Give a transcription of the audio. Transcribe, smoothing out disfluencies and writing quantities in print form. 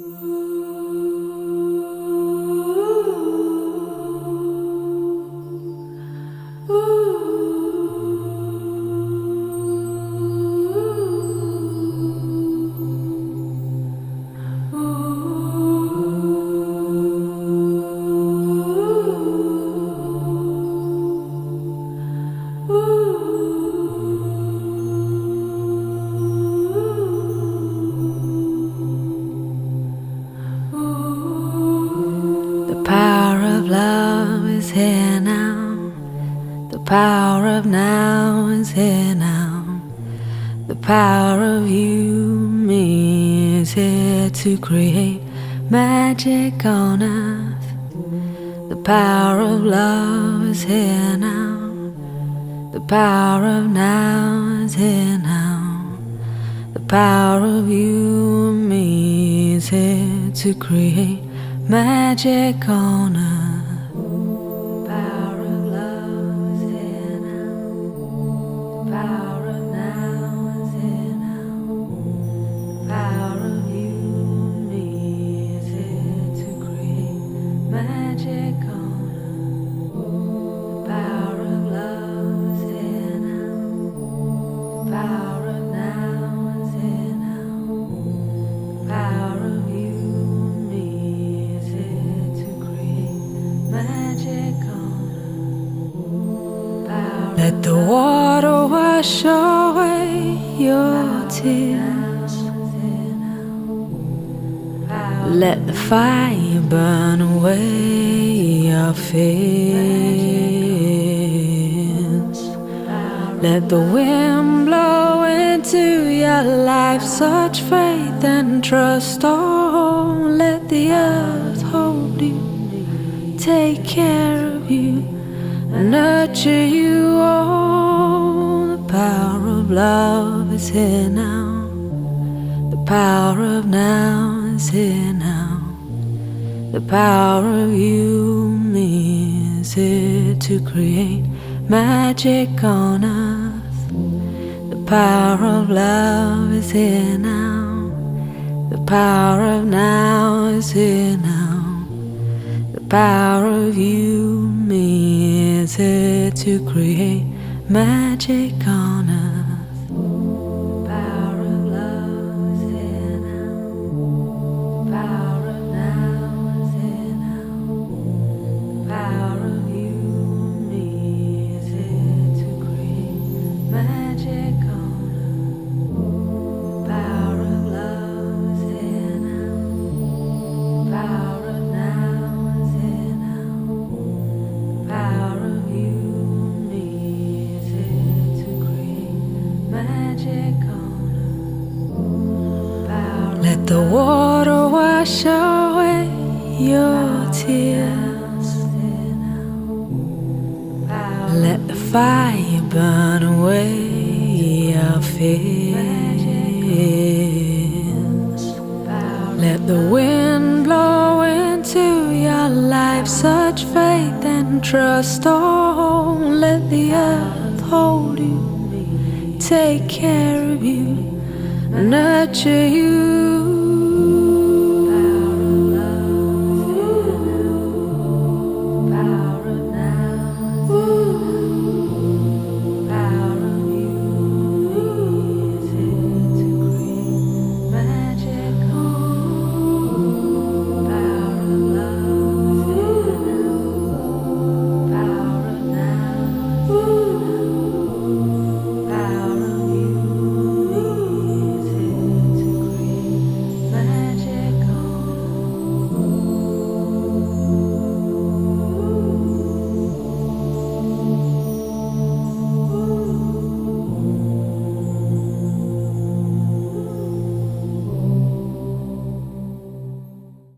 The power of love is here now. The power of now is here now. The power of you, me, is here to create magic on earth. The power of love is here now. The power of now is here now. The power of you and me is here to create magic on earth. The power of love is here now. The power of now is here now. The power of you and me is here to create magic on earth. The power of love is here now. The power of now is here now. The power of you and me is here to create magic on earth. Let the water wash away your tears. Let the fire burn away your fears. Let the wind blow into your life such faith and trust. Oh, let the earth hold you, take care of you, nurture you. Oh, the power of love is here now. The power of now is here now. The power of you, me, is here to create magic on earth. The power of love is here now. The power of now is here now. The power of you, me, is here to create magic on earth. The power of love is here now. The power of now is here now. The power of you, me, is here to create magic on earth. The power of love is here now. The power of now is here now. The power of you, me, is here to create magic on earth. Let the water wash away your tears. Let the fire burn away your fears. Let the wind blow into your life such faith and trust. Oh, let the earth hold you, take care of you, nurture you.